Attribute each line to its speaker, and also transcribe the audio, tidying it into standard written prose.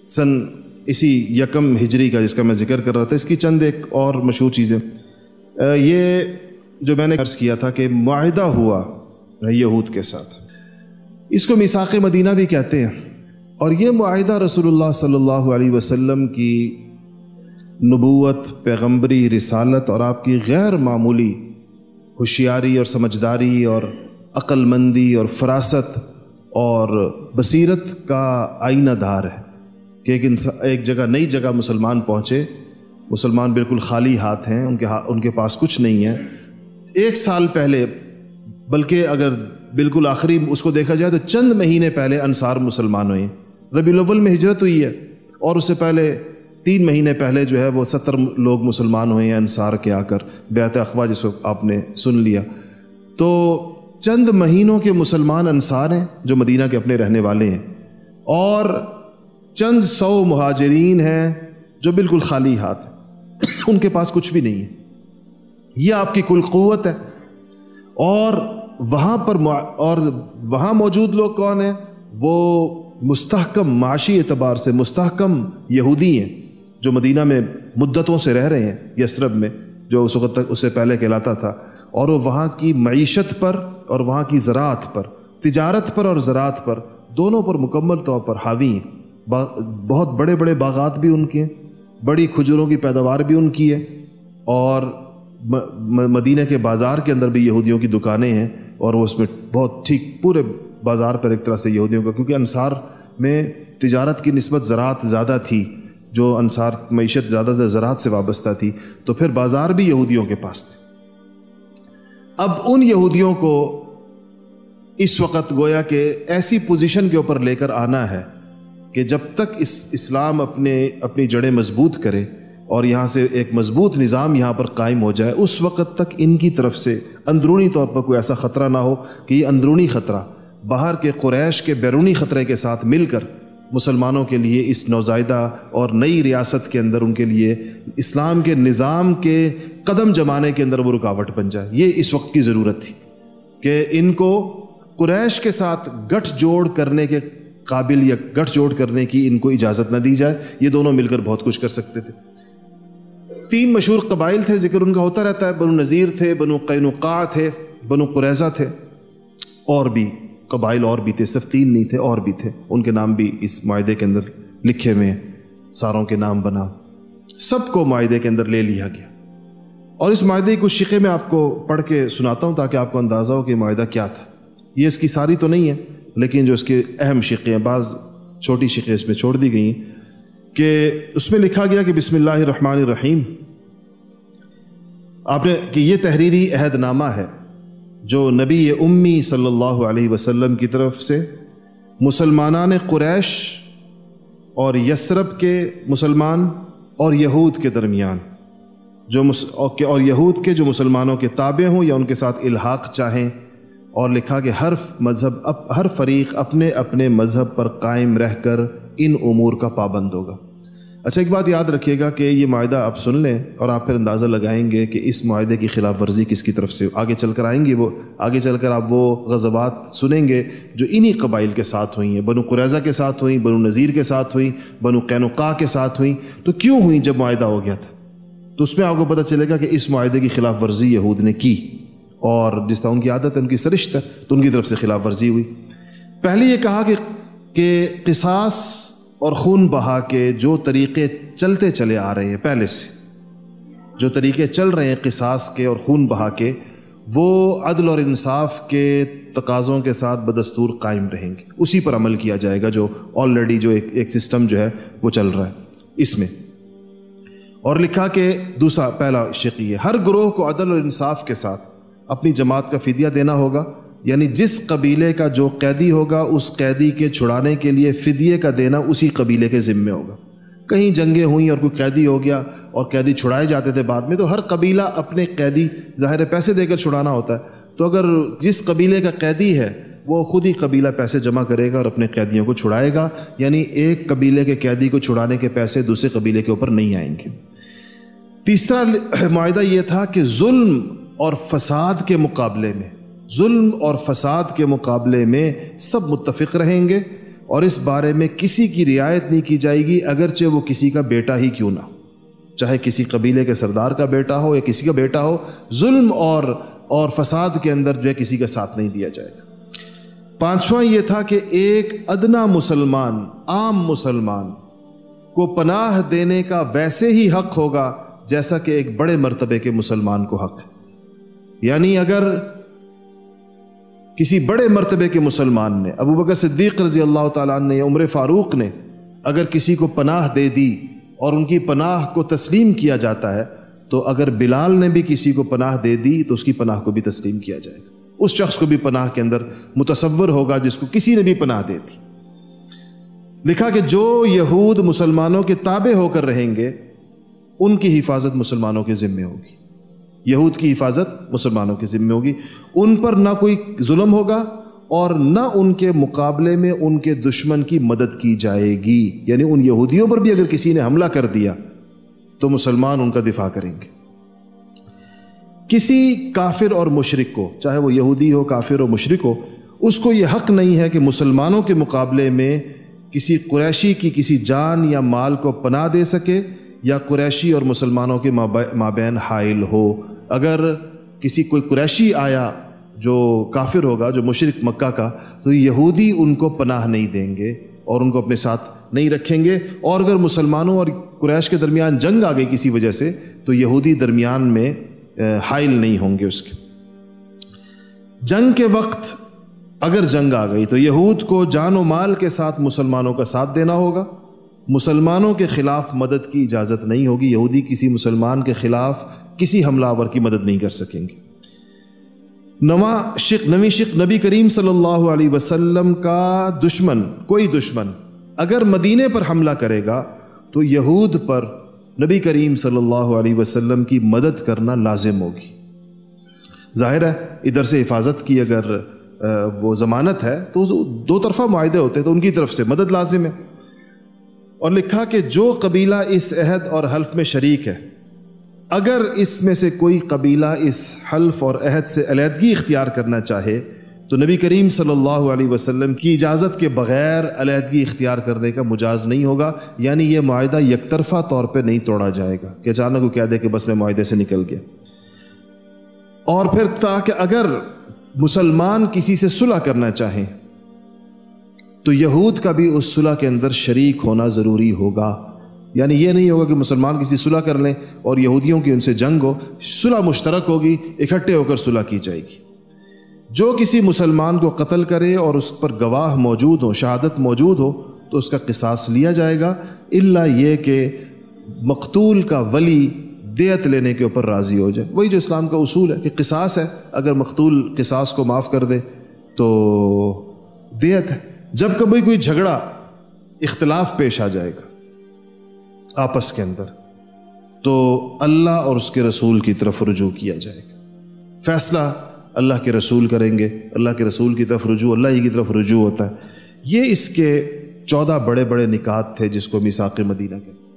Speaker 1: سن اسی یکم ہجری کا جس کا میں ذکر کر رہا تھا. اس کی چند ایک اور مشہور چیزیں یہ جو میں نے عرض کیا تھا کہ معاہدہ ہوا یہود کے ساتھ، اس کو میثاق مدینہ بھی کہتے ہیں. اور یہ معاہدہ رسول اللہ صلی اللہ علیہ وسلم کی نبوت، پیغمبری، رسالت اور آپ کی غیر معمولی ہوشیاری اور سمجھداری اور عقل مندی اور فراست اور بصیرت کا آئینہ دار ہے کہ ایک جگہ نئی جگہ مسلمان پہنچے، مسلمان بالکل خالی ہاتھ ہیں، ان کے پاس کچھ نہیں ہے. 1 سال پہلے، بلکہ اگر بالکل آخری اس کو دیکھا جائے تو چند مہینے پہلے انصار مسلمان ہوئے. ربیع الاول میں ہجرت ہوئی ہے اور اس سے پہلے 3 مہینے پہلے جو ہے وہ 70 لوگ مسلمان ہوئے ہیں انصار کے آ کر، بیعت عقبہ جس کو آپ نے سن لیا. تو چند مہینوں کے مسلمان انصار ہیں جو مدینہ کے اپنے رہنے والے ہیں، اور چند 100 مہاجرین ہیں جو بالکل خالی ہاتھ ہیں، ان کے پاس کچھ بھی نہیں ہے. یہ آپ کی کل قوت ہے. اور وہاں موجود لوگ کون ہیں؟ وہ مستحکم معاشی اعتبار سے مستحکم یہودی ہیں جو مدینہ میں مدتوں سے رہ رہے ہیں، یثرب میں جو اس وقت تک اس سے پہلے کہلاتا تھا. اور وہ وہاں کی معیشت پر اور وہاں کی زراعت پر، تجارت پر اور زراعت پر، دونوں پر مکمل طور پر حاوی ہیں. بہت بڑے بڑے باغات بھی ان کے ہیں، بڑی کھجوروں کی پیداوار بھی ان کی ہے. اور مدینہ کے بازار کے اندر بھی یہودیوں کی دکانیں ہیں، اور وہ اس میں بہت ٹھیک پورے بازار پر ایک طرح سے یہودیوں کا، کیونکہ انصار میں تجارت کی نسبت زراعت زیادہ تھی، جو انصار معیشت زیادہ تر زراعت سے وابستہ تھی، تو پھر بازار بھی یہودیوں کے پاس تھے. اب ان یہودیوں کو اس وقت گویا کہ ایسی پوزیشن کے اوپر لے کر آنا ہے کہ جب تک اسلام اپنی جڑیں مضبوط کرے اور یہاں سے ایک مضبوط نظام یہاں پر قائم ہو جائے، اس وقت تک ان کی طرف سے اندرونی طور پر کوئی ایسا خطرہ نہ ہو کہ یہ اندرونی خطرہ باہر کے قریش کے بیرونی خطرے کے ساتھ مل کر مسلمانوں کے لیے اس نوزائیدہ اور نئی ریاست کے اندر ان کے لیے اسلام کے نظام کے قدم جمانے کے اندر وہ رکاوٹ بن جائے. یہ اس وقت کی ضرورت تھی کہ ان کو قریش کے ساتھ گٹھ جوڑ کرنے کے قابل یا گٹھ جوڑ کرنے کی ان کو اجازت نہ دی جائے. یہ دونوں مل کر بہت کچھ کر سکتے تھے. 3 مشہور قبائل تھے، ذکر ان کا ہوتا رہتا ہے. بنو نذیر تھے، بنو قینقاع تھے، بنو قریظہ تھے، اور بھی قبائل اور بھی تھے. صرف 3 نہیں تھے، اور بھی تھے. ان کے نام بھی اس معاہدے کے اندر لکھے ہوئے ہیں، ساروں کے نام بنا. سب کو معاہدے کے اندر لے لیا گیا. اور اس معاہدے کی کچھ شقیں میں آپ کو پڑھ کے سناتا ہوں تاکہ آپ کو اندازہ ہو کہ معاہدہ کیا تھا. یہ اس کی ساری تو نہیں ہے، لیکن جو اس کے اہم شقیں ہیں، بعض چھوٹی شقیں اس میں چھوڑ دی گئی ہیں. کہ اس میں لکھا گیا کہ بسم اللہ الرحمن الرحیم، آپ نے کہ یہ تحریری عہد نامہ ہے جو نبی امی صلی اللہ علیہ وسلم کی طرف سے مسلمانان قریش اور یثرب کے مسلمان اور یہود کے درمیان اور یہود کے جو مسلمانوں کے تابع ہوں یا ان کے ساتھ الحاق چاہیں. اور لکھا کہ ہر فریق اپنے اپنے مذہب پر قائم رہ کر ان امور کا پابند ہوگا. اچھا، ایک بات یاد رکھیے گا کہ یہ معاہدہ آپ سن لیں اور آپ پھر اندازہ لگائیں گے کہ اس معاہدے کی خلاف ورزی کس کی طرف سے آگے چل کر آئیں گی. وہ آگے چل کر آپ وہ غزوات سنیں گے جو انہی قبائل کے ساتھ ہوئی ہیں، بنو قریظہ کے ساتھ ہوئیں، بنو نذیر کے ساتھ ہوئیں، بنو قینقاع کے ساتھ ہوئیں. تو کیوں ہوئیں جب معاہدہ ہو گیا تھا؟ تو اس میں آپ کو پتہ چلے گا کہ اس معاہدے کی خلاف ورزی یہود نے کی، اور جس طرح ان کی عادت ہے، ان کی سرشت ہے، تو ان کی طرف سے خلاف ورزی ہوئی. پہلے یہ کہا کہ قصاص اور خون بہا کے جو طریقے چلتے چلے آ رہے ہیں، پہلے سے جو طریقے چل رہے ہیں قصاص کے اور خون بہا کے، وہ عدل اور انصاف کے تقاضوں کے ساتھ بدستور قائم رہیں گے. اسی پر عمل کیا جائے گا جو آلریڈی جو ایک سسٹم جو ہے وہ چل رہا ہے اس میں. اور لکھا کہ دوسرا پہلا شق یہ، ہر گروہ کو عدل اور انصاف کے ساتھ اپنی جماعت کا فدیہ دینا ہوگا. یعنی جس قبیلے کا جو قیدی ہوگا اس قیدی کے چھڑانے کے لیے فدیے کا دینا اسی قبیلے کے ذمے ہوگا. کہیں جنگیں ہوئیں اور کوئی قیدی ہو گیا اور قیدی چھڑائے جاتے تھے بعد میں، تو ہر قبیلہ اپنے قیدی ظاہر پیسے دے کر چھڑانا ہوتا ہے. تو اگر جس قبیلے کا قیدی ہے وہ خود ہی قبیلہ پیسے جمع کرے گا اور اپنے قیدیوں کو چھڑائے گا. یعنی ایک قبیلے کے قیدی کو چھڑانے کے پیسے دوسرے قبیلے کے اوپر نہیں آئیں گے. تیسرا معاہدہ یہ تھا کہ ظلم اور فساد کے مقابلے میں سب متفق رہیں گے اور اس بارے میں کسی کی رعایت نہیں کی جائے گی اگرچہ وہ کسی کا بیٹا ہی کیوں نہ ہو، چاہے کسی قبیلے کے سردار کا بیٹا ہو یا کسی کا بیٹا ہو، ظلم اور فساد کے اندر جو ہے کسی کا ساتھ نہیں دیا جائے گا۔ پانچواں یہ تھا کہ ایک ادنا مسلمان، عام مسلمان کو پناہ دینے کا ویسے ہی حق ہوگا جیسا کہ ایک بڑے مرتبے کے مسلمان کو حق ہے۔ یعنی اگر کسی بڑے مرتبے کے مسلمان نے، ابو بکر صدیق رضی اللہ تعالیٰ عنہ نے، عمر فاروق نے اگر کسی کو پناہ دے دی اور ان کی پناہ کو تسلیم کیا جاتا ہے، تو اگر بلال نے بھی کسی کو پناہ دے دی تو اس کی پناہ کو بھی تسلیم کیا جائے گا، اس شخص کو بھی پناہ کے اندر متصور ہوگا جس کو کسی نے بھی پناہ دے دی۔ لکھا کہ جو یہود مسلمانوں کے تابع ہو کر رہیں گے ان کی حفاظت مسلمانوں کے ذمے ہوگی، یہود کی حفاظت مسلمانوں کے ذمے ہوگی، ان پر نہ کوئی ظلم ہوگا اور نہ ان کے مقابلے میں ان کے دشمن کی مدد کی جائے گی۔ یعنی ان یہودیوں پر بھی اگر کسی نے حملہ کر دیا تو مسلمان ان کا دفاع کریں گے۔ کسی کافر اور مشرک کو، چاہے وہ یہودی ہو، کافر ہو، مشرک ہو، اس کو یہ حق نہیں ہے کہ مسلمانوں کے مقابلے میں کسی قریشی کی کسی جان یا مال کو پناہ دے سکے یا قریشی اور مسلمانوں کے مابین حائل ہو۔ اگر کسی کوئی قریشی آیا جو کافر ہوگا، جو مشرک مکہ کا، تو یہودی ان کو پناہ نہیں دیں گے اور ان کو اپنے ساتھ نہیں رکھیں گے، اور اگر مسلمانوں اور قریش کے درمیان جنگ آ گئی کسی وجہ سے تو یہودی درمیان میں حائل نہیں ہوں گے اس کے۔ جنگ کے وقت اگر جنگ آ گئی تو یہود کو جان و مال کے ساتھ مسلمانوں کا ساتھ دینا ہوگا، مسلمانوں کے خلاف مدد کی اجازت نہیں ہوگی، یہودی کسی مسلمان کے خلاف کسی حملہ آور کی مدد نہیں کر سکیں گے۔ نویں شق، نبی کریم صلی اللہ علیہ وسلم کا دشمن، کوئی دشمن اگر مدینے پر حملہ کرے گا تو یہود پر نبی کریم صلی اللہ علیہ وسلم کی مدد کرنا لازم ہوگی۔ ظاہر ہے ادھر سے حفاظت کی اگر وہ ضمانت ہے تو دو طرفہ معاہدے ہوتے ہیں تو ان کی طرف سے مدد لازم ہے۔ اور لکھا کہ جو قبیلہ اس عہد اور حلف میں شریک ہے، اگر اس میں سے کوئی قبیلہ اس حلف اور عہد سے علیحدگی اختیار کرنا چاہے تو نبی کریم صلی اللہ علیہ وسلم کی اجازت کے بغیر علیحدگی اختیار کرنے کا مجاز نہیں ہوگا۔ یعنی یہ معاہدہ یک طرفہ طور پہ نہیں توڑا جائے گا کہ اچانک وہ کہہ دے کہ بس میں معاہدے سے نکل گیا۔ اور پھر تاکہ اگر مسلمان کسی سے صلح کرنا چاہیں تو یہود کا بھی اس صلح کے اندر شریک ہونا ضروری ہوگا۔ یعنی یہ نہیں ہوگا کہ مسلمان کسی صلح کر لیں اور یہودیوں کی ان سے جنگ ہو، صلح مشترک ہوگی، اکٹھے ہو کر صلح کی جائے گی۔ جو کسی مسلمان کو قتل کرے اور اس پر گواہ موجود ہو، شہادت موجود ہو، تو اس کا قصاص لیا جائے گا، الا یہ کہ مقتول کا ولی دیت لینے کے اوپر راضی ہو جائے۔ وہی جو اسلام کا اصول ہے کہ قصاص ہے، اگر مقتول قصاص کو معاف کر دے تو دیت ہے۔ جب کبھی کوئی جھگڑا، اختلاف پیش آ جائے گا آپس کے اندر تو اللہ اور اس کے رسول کی طرف رجوع کیا جائے گا، فیصلہ اللہ کے رسول کریں گے، اللہ کے رسول کی طرف رجوع، اللہ ہی کی طرف رجوع ہوتا ہے۔ یہ اس کے 14 بڑے بڑے نکات تھے جس کو میثاق مدینہ کہتے ہیں۔